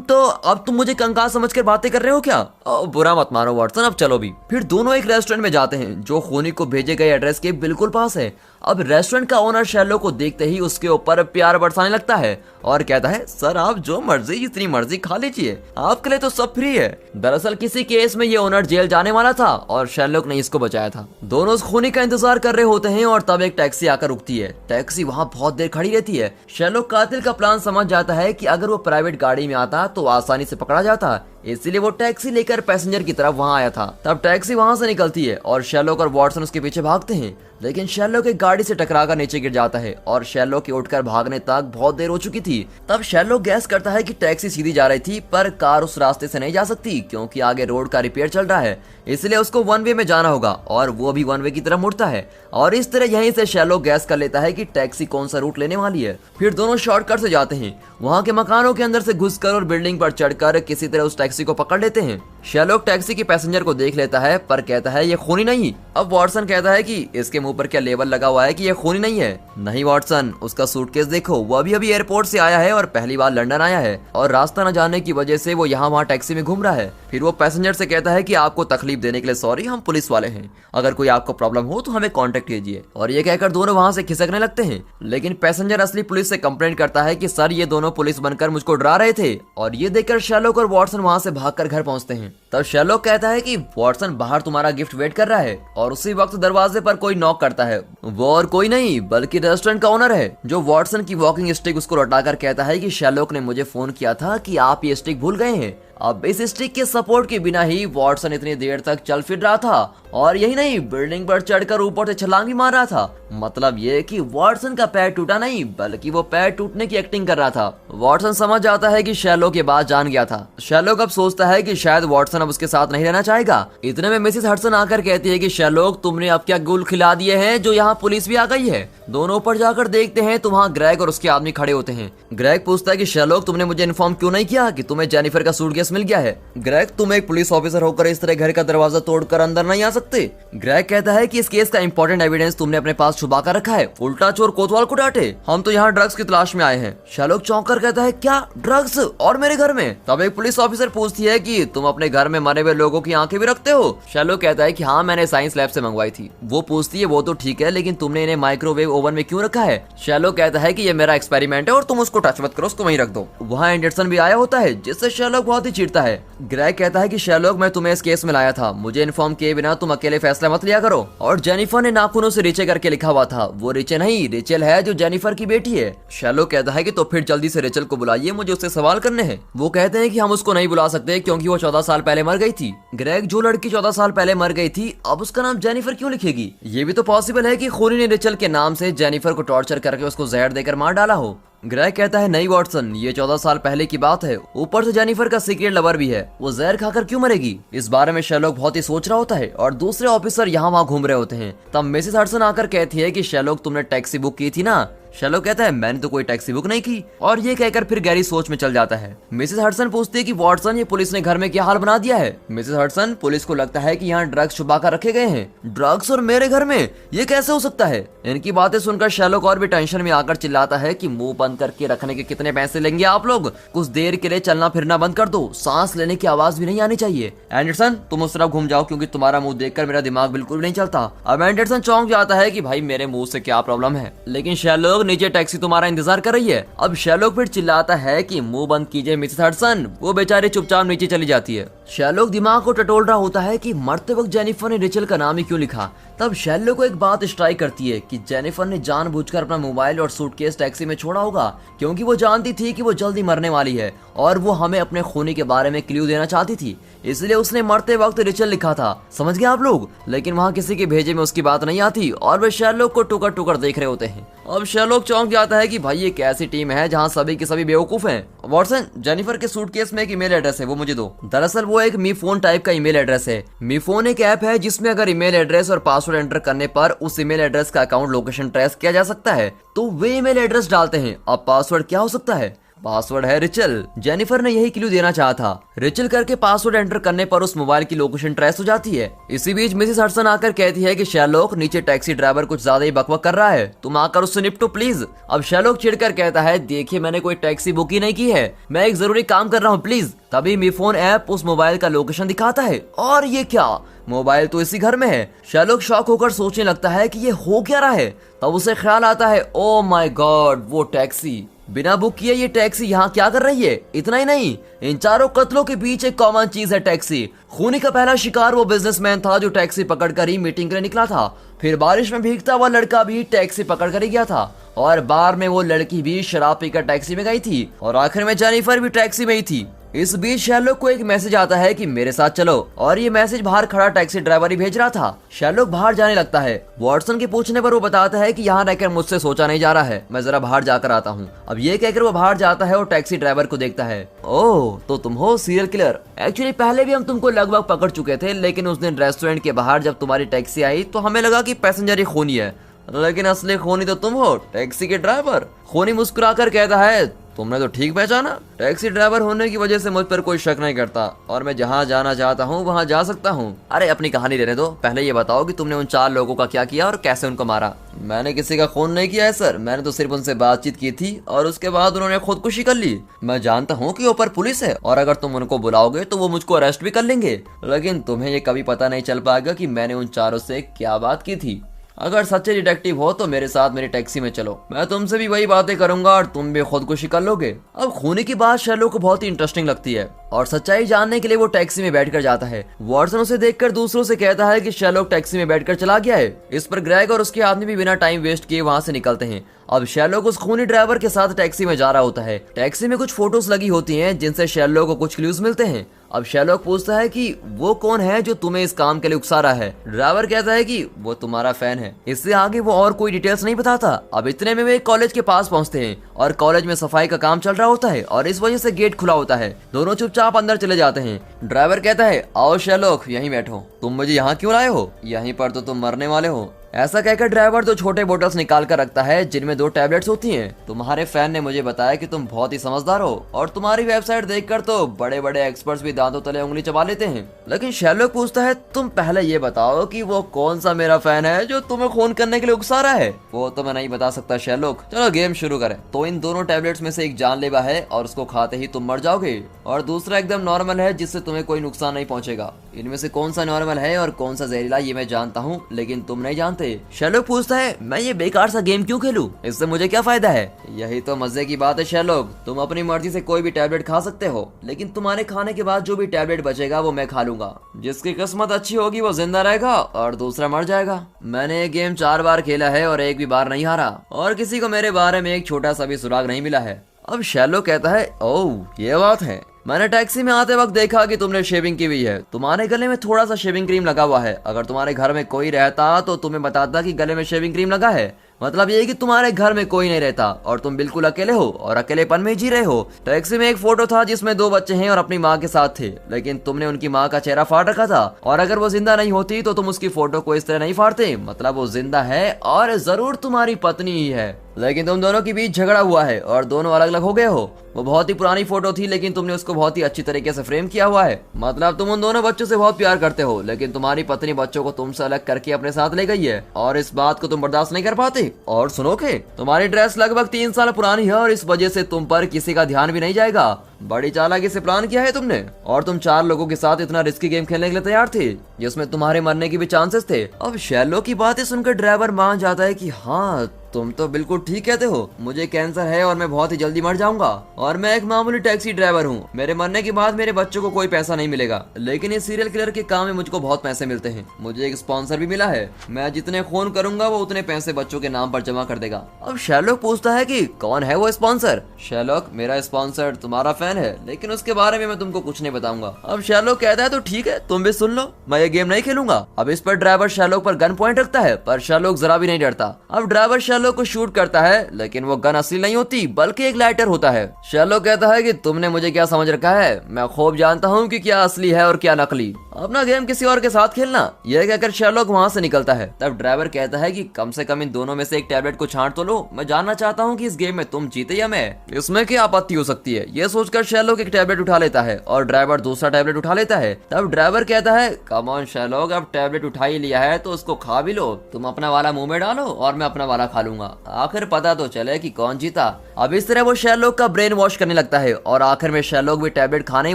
तो अब तुम मुझे कंकाल समझकर बातें कर रहे हो क्या? बुरा मत मानो वॉटसन, अब चलो भी। फिर दोनों एक रेस्टोरेंट में जाते हैं जो खूनी को भेजे गए एड्रेस के बिल्कुल पास है। अब रेस्टोरेंट का ओनर शैरलॉक को देखते ही उसके ऊपर प्यार बरसाने लगता है और कहता है सर आप जो मर्जी जितनी मर्जी खा लीजिए, आपके लिए तो सब फ्री है। दरअसल किसी केस में ये ओनर जेल जाने वाला था और शैरलॉक ने इसको बचाया था। दोनों उस खूनी का इंतजार कर रहे होते हैं और तब एक टैक्सी आकर रुकती है। टैक्सी वहाँ बहुत देर खड़ी रहती है। शैरलॉक कातिल का प्लान समझ जाता है कि अगर वो प्राइवेट गाड़ी में आता तो आसानी से पकड़ा जाता, इसीलिए वो टैक्सी लेकर पैसेंजर की तरफ वहाँ आया था। तब टैक्सी वहाँ से निकलती है और शैरलॉक और वॉटसन उसके पीछे भागते हैं, लेकिन शैरलॉक एक गाड़ी से टकराकर नीचे गिर जाता है और शैरलॉक के उठकर भागने तक बहुत देर हो चुकी थी। तब शैरलॉक गैस करता है कि टैक्सी सीधी जा रही थी, पर कार उस रास्ते से नहीं जा सकती क्योंकि आगे रोड का रिपेयर चल रहा है, इसलिए उसको वन वे में जाना होगा और वो भी वन वे की तरफ मुड़ता है। और इस तरह यहीं से शैरलॉक गैस कर लेता है कि टैक्सी कौन सा रूट लेने वाली है। फिर दोनों शॉर्टकट से जाते हैं, वहाँ के मकानों के अंदर से घुसकर और बिल्डिंग पर चढ़कर किसी तरह उस टैक्सी को पकड़ लेते हैं। शैरलॉक टैक्सी के पैसेंजर को देख लेता है पर कहता है ये खूनी नहीं। अब वॉटसन कहता है कि इसके मुंह पर क्या लेबल लगा हुआ है कि ये खूनी नहीं है? नहीं वॉटसन, उसका सूटकेस देखो, वो अभी अभी एयरपोर्ट से आया है और पहली बार लंदन आया है और रास्ता न जानने की वजह से वो यहाँ वहाँ टैक्सी में घूम रहा है। फिर वो पैसेंजर से कहता है कि आपको तकलीफ देने के लिए सॉरी, हम पुलिस वाले हैं, अगर कोई आपको प्रॉब्लम हो तो हमें कांटेक्ट कीजिए। और ये कहकर दोनों वहाँ से खिसकने लगते हैं, लेकिन पैसेंजर असली पुलिस से कंप्लेंट करता है कि सर ये दोनों पुलिस बनकर मुझको डरा रहे थे। और ये देखकर शैरलॉक और वॉटसन वहाँ से भागकर घर पहुँचते हैं। तब शैरलॉक कहता है कि वॉटसन बाहर तुम्हारा गिफ्ट वेट कर रहा है और उसी वक्त दरवाजे पर कोई नॉक करता है। वो और कोई नहीं बल्कि रेस्टोरेंट का ओनर है, जो वॉटसन की वॉकिंग स्टिक उसको लौटाकर कहता है कि शैरलॉक ने मुझे फोन किया था कि आप ये स्टिक भूल गए हैं। अब इस स्टिक के सपोर्ट के बिना ही वॉटसन इतनी देर तक चल फिर रहा था और यही नहीं, बिल्डिंग पर चढ़कर ऊपर से छलांग भी मार रहा था। मतलब ये कि वॉटसन का पैर टूटा नहीं बल्कि वो पैर टूटने की एक्टिंग कर रहा था। वॉटसन समझ जाता है कि शैरलॉक ये बात जान गया था। शैरलॉक अब सोचता है कि शायद वॉटसन अब उसके साथ नहीं रहना चाहेगा। इतने में मिसेस हडसन आकर कहती है कि शैरलॉक तुमने अब क्या गुल खिला दिए हैं जो यहाँ पुलिस भी आ गई है। दोनों ऊपर जाकर देखते हैं तो वहाँ ग्रेग और उसके आदमी खड़े होते हैं। ग्रेग पूछता है कि शैरलॉक तुमने मुझे इन्फॉर्म क्यों नहीं किया कि तुम्हें जेनिफर का सूटकेस मिल गया है? ग्रेग, तुम एक पुलिस ऑफिसर होकर इस तरह घर का दरवाजा तोड़कर अंदर नहीं आ सकते। ग्रेग कहता है कि इस केस का इंपॉर्टेंट एविडेंस तुमने अपने पास छुपा कर रखा है, उल्टा चोर कोतवाल को डांटे, हम तो यहाँ ड्रग्स की तलाश में आए हैं। शैरलॉक चौंक कर कहता है क्या ड्रग्स और मेरे घर में? तब एक पुलिस ऑफिसर पूछती है कि तुम अपने घर में मरे हुए लोगों की आंखें भी रखते हो? शैरलॉक कहता है कि हाँ, मैंने साइंस लैब से मंगवाई थी। वो पूछती है वो तो ठीक है, लेकिन तुमने इन्हें माइक्रोवेव ओवन में क्यों रखा है? शैरलॉक कहता है कि ये मेरा एक्सपेरिमेंट है और तुम उसको टच मत करो, उसको वहीं रख दो। वहाँ एंडरसन भी आया होता है जिससे शैरलॉक बहुत ही चिढ़ता है। ग्रेग कहता है कि शैरलॉक मैं तुम्हें इस केस में लाया था, मुझे इन्फॉर्म किए बिना तुम अकेले फैसला मत लिया करो। और जेनिफर ने नाखूनों से रिचे करके लिखा हुआ था, वो रिचे नहीं रिचेल है जो जेनिफर की बेटी है। शैरलॉक कहता है कि तो फिर जल्दी से रिचेल को बुलाइए, मुझे उससे सवाल करने हैं। वो कहते हैं कि हम उसको नहीं बुला सकते क्योंकि वो 14 साल पहले मर गई थी। ग्रेग, जो लड़की 14 साल पहले मर गई थी अब उसका नाम जेनिफर क्यों लिखेगी? ये भी तो पॉसिबल है कि खूनी ने रिचेल के नाम से जेनिफर को टॉर्चर करके उसको जहर देकर मार डाला हो। ग्रेग कहता है नहीं वॉटसन, ये 14 साल पहले की बात है, ऊपर से जेनिफर का सीक्रेट लवर भी है, वो जहर खाकर क्यों मरेगी? इस बारे में शैरलॉक बहुत ही सोच रहा होता है और दूसरे ऑफिसर यहाँ वहाँ घूम रहे होते हैं। तब मिसेस हडसन आकर कहती है कि शैरलॉक तुमने टैक्सी बुक की थी ना, शेरलॉक कहता है मैंने तो कोई टैक्सी बुक नहीं की, और ये कहकर फिर गहरी सोच में चल जाता है। मिसेस हडसन पूछती है कि वॉटसन, ये पुलिस ने घर में क्या हाल बना दिया है। मिसेस हडसन, पुलिस को लगता है कि यहाँ ड्रग्स छुपा कर रखे गए हैं। ड्रग्स और मेरे घर में, ये कैसे हो सकता है? इनकी बातें सुनकर शेरलॉक और भी टेंशन में आकर चिल्लाता है कि मुंह बंद करके रखने के कितने पैसे लेंगे आप लोग? कुछ देर के लिए चलना फिरना बंद कर दो, सांस लेने की आवाज भी नहीं आनी चाहिए। एंडरसन, तुम उस तरफ घूम जाओ क्योंकि तुम्हारा मुंह देखकर मेरा दिमाग बिल्कुल भी नहीं चलता। अब एंडरसन चौंक जाता है कि भाई मेरे मुंह से क्या प्रॉब्लम है, लेकिन शेरलॉक, नीचे टैक्सी तुम्हारा इंतजार कर रही है। अब शेरलॉक फिर चिल्लाता है कि मुंह बंद कीजिए मिसेस हडसन। वो बेचारी चुपचाप नीचे चली जाती है। शेरलॉक दिमाग को टटोल रहा होता है कि मरते वक्त जेनिफर ने रिचल का नाम ही क्यों लिखा। तब शेरलॉक को एक बात स्ट्राइक करती है कि जेनिफर ने जानबूझकर अपना मोबाइल और सूटकेस टैक्सी में छोड़ा होगा, क्योंकि वो जानती थी कि वो जल्दी मरने वाली है और वो हमें अपने खूनी के बारे में क्लू देना चाहती थी, इसलिए उसने मरते वक्त रिचल लिखा था। समझ गए आप लोग? लेकिन वहाँ किसी के भेजे में उसकी बात नहीं आती और वे शेरलॉक को टुकर टुकर देख रहे होते हैं। अब शेरलॉक चौंक जाता है कि भाई ये कैसी टीम है जहाँ सभी के सभी बेवकूफ हैं। वॉटसन, जेनिफर के सूटकेस में एक ईमेल एड्रेस है, वो मुझे दो। दरअसल वो एक मी फोन टाइप का ईमेल एड्रेस है। मी फोन एक ऐप है जिसमें अगर ईमेल एड्रेस और पासवर्ड एंटर करने पर उस ईमेल एड्रेस का अकाउंट लोकेशन ट्रेस किया जा सकता है। तो वे ईमेल एड्रेस डालते हैं। अब पासवर्ड क्या हो सकता है? पासवर्ड है रिचल। जेनिफर ने यही क्लू देना चाहा था। रिचल करके पासवर्ड एंटर करने पर उस मोबाइल की लोकेशन ट्रेस हो जाती है। इसी बीच मिसेस हडसन आकर कहती है कि शेरलॉक, नीचे टैक्सी ड्राइवर कुछ ज्यादा ही बकबक कर रहा है, तुम आकर उससे निपटो प्लीज। अब शेरलॉक चिढ़कर कहता है देखिए मैंने कोई टैक्सी बुक ही नहीं की है, मैं एक जरूरी काम कर रहा हूँ प्लीज। तभी मी फोन ऐप उस मोबाइल का लोकेशन दिखाता है और ये क्या, मोबाइल तो इसी घर में है। शेरलॉक शॉक होकर सोचने लगता है कि ये हो क्या रहा है। तब उसे ख्याल आता है ओ माय गॉड, वो टैक्सी, बिना बुक किए ये टैक्सी यहाँ क्या कर रही है? इतना ही नहीं, इन चारों कत्लों के बीच एक कॉमन चीज है, टैक्सी। खूनी का पहला शिकार वो बिजनेसमैन था जो टैक्सी पकड़कर ही मीटिंग के लिए निकला था। फिर बारिश में भीगता हुआ लड़का भी टैक्सी पकड़कर ही गया था, और बार में वो लड़की भी शराब पीकर टैक्सी में गई थी, और आखिर में जेनिफर भी टैक्सी में ही थी। इस बीच शेरलॉक को एक मैसेज आता है कि मेरे साथ चलो, और ये मैसेज बाहर खड़ा टैक्सी ड्राइवर ही भेज रहा था। शेरलॉक बाहर जाने लगता है। वॉटसन के पूछने पर वो बताता है कि यहाँ रहकर मुझसे सोचा नहीं जा रहा है, मैं जरा बाहर जाकर आता हूँ। अब ये कहकर वो बाहर जाता है और टैक्सी ड्राइवर को देखता है। ओह, तो तुम हो सीरियल किलर। एक्चुअली पहले भी हम तुमको लगभग पकड़ चुके थे, लेकिन उस दिन रेस्टोरेंट के बाहर जब तुम्हारी टैक्सी आई तो हमें लगा कि पैसेंजर ही खूनी है, लेकिन असली खूनी तो तुम हो, टैक्सी के ड्राइवर। खूनी मुस्कुराकर कहता है तुमने तो ठीक पहचाना, टैक्सी ड्राइवर होने की वजह से मुझ पर कोई शक नहीं करता और मैं जहाँ जाना चाहता हूँ वहाँ जा सकता हूँ। अरे अपनी कहानी रहने दो, पहले ये बताओ कि तुमने उन 4 लोगों का क्या किया और कैसे उनको मारा। मैंने किसी का खून नहीं किया है सर, मैंने तो सिर्फ उनसे बातचीत की थी और उसके बाद उन्होंने खुदकुशी कर ली। मैं जानता हूँ कि ऊपर पुलिस है और अगर तुम उनको बुलाओगे तो वो मुझको अरेस्ट भी कर लेंगे, लेकिन तुम्हें ये कभी पता नहीं चल पाएगा कि मैंने उन चारों से क्या बात की थी। अगर सच्चे डिटेक्टिव हो तो मेरे साथ मेरी टैक्सी में चलो, मैं तुमसे भी वही बातें करूंगा और तुम भी खुदकुशी कर लोगे। अब खूनी की बात शेरलॉक को बहुत ही इंटरेस्टिंग लगती है और सच्चाई जानने के लिए वो टैक्सी में बैठकर जाता है। वॉटसन उसे देखकर दूसरों से कहता है कि शेरलॉक टैक्सी में बैठकर चला गया है। इस पर ग्रेग और उसके आदमी भी बिना टाइम वेस्ट किए वहाँ से निकलते हैं। अब शेरलॉक उस खूनी ड्राइवर के साथ टैक्सी में जा रहा होता है। टैक्सी में कुछ फोटोज लगी होती हैं जिनसे शेरलॉक को कुछ क्लूज मिलते हैं। अब शेरलॉक पूछता है कि वो कौन है जो तुम्हें इस काम के लिए उकसा रहा है। ड्राइवर कहता है कि वो तुम्हारा फैन है। इससे आगे वो और कोई डिटेल्स नहीं बताता। अब इतने में वे कॉलेज के पास पहुंचते हैं और कॉलेज में सफाई का काम चल रहा होता है और इस वजह से गेट खुला होता है। दोनों चुपचाप अंदर चले जाते हैं। ड्राइवर कहता है आओ शेरलॉक यहीं बैठो, तुम मुझे यहाँ क्यों लाए हो, यहीं पर तो तुम मरने वाले हो। ऐसा कहकर ड्राइवर 2 छोटे बोतल्स निकाल कर रखता है जिनमें 2 टैबलेट्स होती हैं। तुम्हारे फैन ने मुझे बताया कि तुम बहुत ही समझदार हो और तुम्हारी वेबसाइट देखकर तो बड़े बड़े एक्सपर्ट्स भी दांतों तले उंगली चबा लेते हैं। लेकिन शेरलॉक पूछता है तुम पहले ये बताओ कि वो कौन सा मेरा फैन है जो तुम्हें खून करने के लिए उकसा रहा है। वो तो मैं नहीं बता सकता शेरलॉक, चलो गेम शुरू करें। तो इन दोनों टैबलेट्स में से एक जानलेवा है और उसको खाते ही तुम मर जाओगे, और दूसरा एकदम नॉर्मल है जिससे तुम्हें कोई नुकसान नहीं पहुंचेगा। इनमें से कौन सा नॉर्मल है और कौन सा जहरीला ये मैं जानता हूँ, लेकिन तुम नहीं जानते। शेरलॉक पूछता है मैं ये बेकार सा गेम क्यों खेलूं, इससे मुझे क्या फायदा है। यही तो मजे की बात है शेरलॉक, तुम अपनी मर्जी से कोई भी टैबलेट खा सकते हो, लेकिन तुम्हारे खाने के बाद जो भी टैबलेट बचेगा वो मैं खा लूंगा। जिसकी किस्मत अच्छी होगी वो जिंदा रहेगा और दूसरा मर जाएगा। मैंने ये गेम 4 बार खेला है और एक भी बार नहीं हारा, और किसी को मेरे बारे में एक छोटा सा भी सुराग नहीं मिला है। अब शेरलॉक कहता है ओह ये बात है, मैंने टैक्सी में आते वक्त देखा कि तुमने शेविंग की हुई है, तुम्हारे गले में थोड़ा सा शेविंग क्रीम लगा हुआ है। अगर तुम्हारे घर में कोई रहता तो तुम्हें बताता कि गले में शेविंग क्रीम लगा है। मतलब ये कि तुम्हारे घर में कोई नहीं रहता और तुम बिल्कुल अकेले हो और अकेलेपन में जी रहे हो। टैक्सी में एक फोटो था जिसमें 2 बच्चे हैं और अपनी माँ के साथ थे, लेकिन तुमने उनकी माँ का चेहरा फाड़ रखा था, और अगर वो जिंदा नहीं होती तो तुम उसकी फोटो को इस तरह नहीं फाड़ते। मतलब वो जिंदा है और जरूर तुम्हारी पत्नी ही है। लेकिन तुम दोनों के बीच झगड़ा हुआ है और दोनों अलग अलग हो गए हो। वो बहुत ही पुरानी फोटो थी, लेकिन तुमने उसको बहुत ही अच्छी तरीके से फ्रेम किया हुआ है। मतलब तुम उन दोनों बच्चों से बहुत प्यार करते हो, लेकिन तुम्हारी पत्नी बच्चों को तुमसे अलग करके अपने साथ ले गई है और इस बात को तुम बर्दाश्त नहीं कर पाते। और सुनोगे, तुम्हारी ड्रेस लगभग 3 साल पुरानी है और इस वजह से तुम पर किसी का ध्यान भी नहीं जाएगा। बड़ी चालाकी से प्लान किया है तुमने, और तुम 4 लोगों के साथ इतना रिस्की गेम खेलने के लिए तैयार थे जिसमें तुम्हारे मरने के भी चांसेस थे। अब शैलो की बातें सुनकर ड्राइवर मान जाता है कि हाँ, तुम तो बिल्कुल ठीक कहते हो। मुझे कैंसर है और मैं बहुत ही जल्दी मर जाऊंगा और मैं एक मामूली टैक्सी ड्राइवर हूँ। मेरे मरने के बाद मेरे बच्चों को कोई पैसा नहीं मिलेगा, लेकिन इस सीरियल किलर के काम में मुझको बहुत पैसे मिलते हैं। मुझे एक स्पॉन्सर भी मिला है, मैं जितने खून करूंगा वो उतने पैसे बच्चों के नाम पर जमा कर देगा। अब शैलोक पूछता है कि कौन है वो स्पॉन्सर। शैलोक, मेरा स्पॉन्सर तुम्हारा फैन है, लेकिन उसके बारे में मैं तुमको कुछ नहीं बताऊंगा। अब शैलोक कहता है तो ठीक है, तुम भी सुन लो, मैं ये गेम नहीं खेलूंगा। अब इस पर ड्राइवर शैलोक पर गन पॉइंट रखता है, पर शैलोक जरा भी नहीं डरता। अब ड्राइवर शैलोक को शूट करता है, लेकिन वो गन असली नहीं होती बल्कि एक लाइटर होता है। शैलोक कहता है कि तुमने मुझे क्या समझ रखा है, मैं खूब जानता हूँ कि क्या असली है और क्या नकली। अपना गेम किसी और के साथ खेलना, यह कहकर शैलोक वहाँ से निकलता है। तब ड्राइवर कहता है कि कम से कम इन दोनों में से एक टैबलेट को छांट तो लो, मैं जानना चाहता हूँ कि इस गेम में तुम जीते या मैं। इसमें क्या आपत्ति हो सकती है। यह सोचकर शैलोक एक टैबलेट उठा लेता है और ड्राइवर दूसरा टैबलेट उठा लेता है। तब ड्राइवर कहता है, कम ऑन शैलोक, अब टैबलेट उठा ही लिया है तो उसको खा भी लो। तुम अपना वाला मुंह में डालो और मैं अपना वाला खा लूंगा, आखिर पता तो चले कि कौन जीता। अब इस तरह वो शैलोक का ब्रेन वॉश करने लगता है और आखिर में शैलोक भी टैबलेट खाने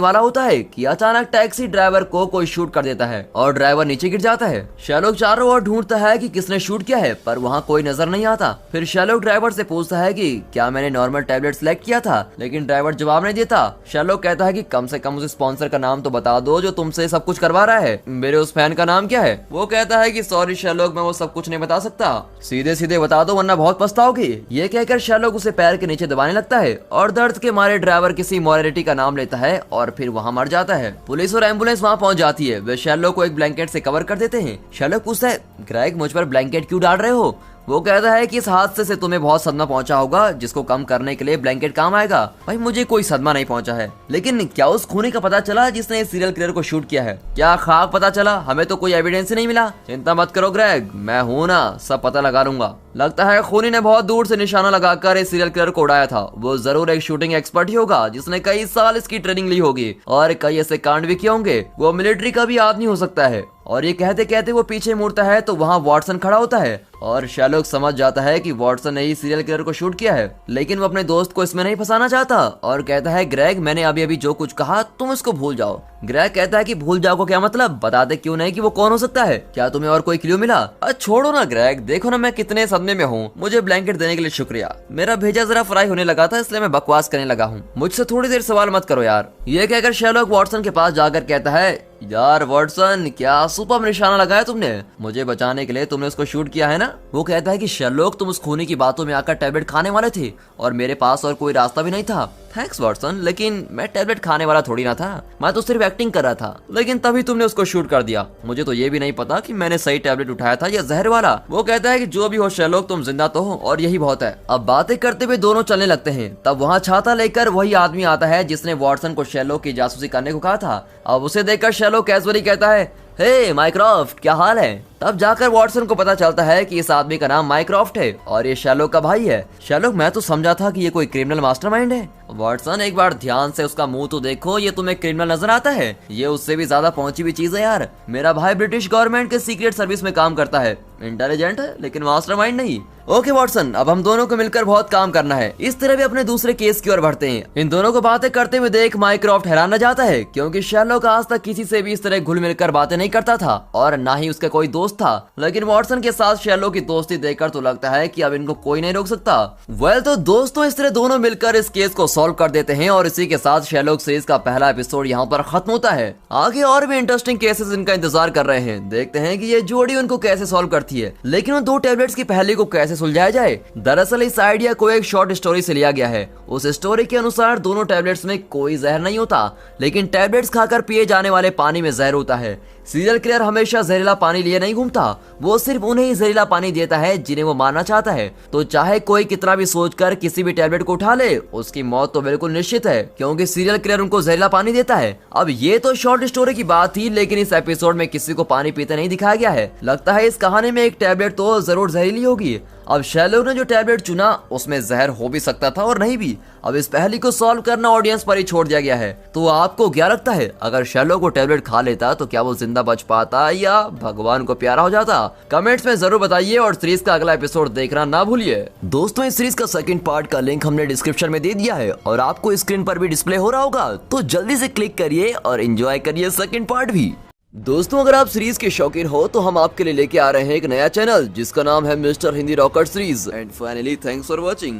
वाला होता है कि अचानक टैक्सी ड्राइवर को कोई शूट कर देता है और ड्राइवर नीचे गिर जाता है। शैलोक चारों ओर ढूंढता है कि किसने शूट किया है, पर वहाँ कोई नजर नहीं आता। फिर शैलोक ड्राइवर से पूछता है कि क्या मैंने नॉर्मल टैबलेट सिलेक्ट किया था, लेकिन ड्राइवर जवाब नहीं देता। शैलोक कहता है कि कम से कम उस स्पॉन्सर का नाम तो बता दो जो तुमसे सब कुछ करवा रहा है। मेरे उस फैन का नाम क्या है। वो कहता है कि सॉरी शैलोक, मैं वो सब कुछ नहीं बता सकता, सीधे सीधे बता दो वरना बहुत पछताओगे। ये कहकर शैलोक उसे पैर के नीचे दबाने लगता है और दर्द के मारे ड्राइवर किसी मोरालिटी का नाम लेता है और फिर वहाँ मर जाता है। पुलिस और एम्बुलेंस वहाँ पहुँच जाती है। वे शैलोक को एक ब्लैंकेट से कवर कर देते हैं। शैलोक पूछता है, ग्रेग मुझ पर ब्लैंकेट क्यों डाल रहे हो। वो कहता है कि इस हादसे से तुम्हें बहुत सदमा पहुंचा होगा, जिसको कम करने के लिए ब्लैंकेट काम आएगा। भाई मुझे कोई सदमा नहीं पहुंचा है, लेकिन क्या उस खूनी का पता चला जिसने इस सीरियल किलर को शूट किया है। क्या खाक पता चला, हमें तो कोई एविडेंस ही नहीं मिला। चिंता मत करो ग्रेग, मैं हूँ ना, सब पता लगा लूंगा। लगता है खूनी ने बहुत दूर से निशाना लगाकर इस सीरियल किलर को उड़ाया था। वो जरूर एक शूटिंग एक्सपर्ट ही होगा जिसने कई साल इसकी ट्रेनिंग ली होगी और कई ऐसे कांड भी किए होंगे। वो मिलिट्री का भी आदमी हो सकता है। और ये कहते कहते वो पीछे मुड़ता है तो वहाँ वॉटसन खड़ा होता है और शैलोक समझ जाता है कि वॉटसन ने ही सीरियल किलर को शूट किया है, लेकिन वो अपने दोस्त को इसमें नहीं फंसाना चाहता और कहता है, ग्रेग मैंने अभी अभी जो कुछ कहा तुम इसको भूल जाओ। ग्रेग कहता है कि भूल जाओ को क्या मतलब, बताते क्यों नहीं कि वो कौन हो सकता है। क्या तुम्हें और कोई क्लू मिला। छोड़ो ना ग्रेग, देखो ना मैं कितने सदमे में हूँ। मुझे ब्लैंकेट देने के लिए शुक्रिया। मेरा भेजा जरा फ्राई होने लगा था, इसलिए मैं बकवास करने लगा हूँ। मुझसे थोड़ी देर सवाल मत करो यार। ये कहकर शैलोक वॉटसन के पास जाकर कहता है, यार वॉटसन, क्या सुपर निशाना लगाया तुमने। मुझे बचाने के लिए तुमने उसको शूट किया है ना। वो कहता है कि शैलोक, तुम उस खूनी की बातों में आकर टैबलेट खाने वाले थे और मेरे पास और कोई रास्ता भी नहीं था। थैंक्स वॉटसन, लेकिन मैं टैबलेट खाने वाला थोड़ी ना था, मैं तो सिर्फ एक्टिंग कर रहा था, लेकिन तभी तुमने उसको शूट कर दिया। मुझे तो ये भी नहीं पता कि मैंने सही टैबलेट उठाया था या जहर वाला। वो कहता है कि जो भी हो शैलोक, तुम जिंदा तो हो और यही बहुत है। अब बातें करते हुए दोनों चलने लगते हैं। तब वहाँ छाता लेकर वही आदमी आता है जिसने वॉटसन को शैलोक की जासूसी करने को कहा था। अब उसे देखकर शैलोक कैजुअली कहता है, हे माइक्रोफ्ट, क्या हाल है। तब जाकर वॉटसन को पता चलता है कि इस आदमी का नाम माइक्रोफ्ट है और ये शैलोक का भाई है। शैलोक, मैं तो समझा था कि ये कोई क्रिमिनल मास्टरमाइंड है। वॉटसन, एक बार ध्यान से उसका मुंह तो देखो, ये तुम्हें क्रिमिनल नजर आता है। ये उससे भी ज्यादा पहुंची हुई चीज है यार। मेरा भाई ब्रिटिश गवर्नमेंट के सीक्रेट सर्विस में काम करता है, इंटेलिजेंट है लेकिन मास्टरमाइंड नहीं। ओके वॉटसन, अब हम दोनों को मिलकर बहुत काम करना है। इस तरह भी अपने दूसरे केस की ओर बढ़ते हैं। इन दोनों को बातें करते हुए देख माइक्रोफ्ट हैरान न जाता है, क्योंकि शैलोक आज तक किसी से भी इस तरह घुल मिलकर बातें नहीं करता था और ना ही उसका कोई दोस्त था। लेकिन वॉटसन के साथ शैलोक की दोस्ती देखकर तो लगता है कि अब इनको कोई नहीं रोक सकता। वेल तो दोस्तों, इस तरह दोनों मिलकर इस केस को सॉल्व कर देते हैं और इसी के साथ शैलोक सीरीज का पहला एपिसोड यहाँ पर खत्म होता है। आगे और भी इंटरेस्टिंग केसेस इनका इंतजार कर रहे हैं। देखते हैं कि ये जोड़ी उनको कैसे सॉल्व करती है, लेकिन उन 2 टैबलेट्स की पहली को कैसे सुलझाया जाए। दरअसल इस आइडिया को एक शॉर्ट स्टोरी से लिया गया है। उस स्टोरी के अनुसार दोनों टैबलेट्स में कोई जहर नहीं होता, लेकिन टैबलेट्स खाकर पिए जाने वाले पानी में जहर होता है। सीरियल किलर हमेशा जहरीला पानी लिए नहीं घूमता, वो सिर्फ उन्हें ही जहरीला पानी देता है जिन्हें वो मारना चाहता है। तो चाहे कोई कितना भी सोचकर किसी भी टैबलेट को उठा ले, उसकी मौत तो बिल्कुल निश्चित है, क्योंकि सीरियल किलर उनको जहरीला पानी देता है। अब ये तो शॉर्ट स्टोरी की बात थी, लेकिन इस एपिसोड में किसी को पानी पीते नहीं दिखाया गया है। लगता है इस कहानी में एक टैबलेट तो जरूर जहरीली होगी। अब शेरलॉक ने जो टैबलेट चुना उसमें जहर हो भी सकता था और नहीं भी। अब इस पहेली को सॉल्व करना ऑडियंस पर ही छोड़ दिया गया है। तो आपको क्या लगता है, अगर शेरलॉक वो टैबलेट खा लेता तो क्या वो जिंदा बच पाता या भगवान को प्यारा हो जाता? कमेंट्स में जरूर बताइए और सीरीज का अगला एपिसोड देखना ना भूलिए। दोस्तों, इस सीरीज का सेकंड पार्ट का लिंक हमने डिस्क्रिप्शन में दे दिया है और आपको स्क्रीन पर भी डिस्प्ले हो रहा होगा, तो जल्दी से क्लिक करिए और एंजॉय करिए सेकंड पार्ट भी। दोस्तों, अगर आप सीरीज के शौकीन हो तो हम आपके लिए लेके आ रहे हैं एक नया चैनल जिसका नाम है mister Hindi rocket series. And finally thanks for watching.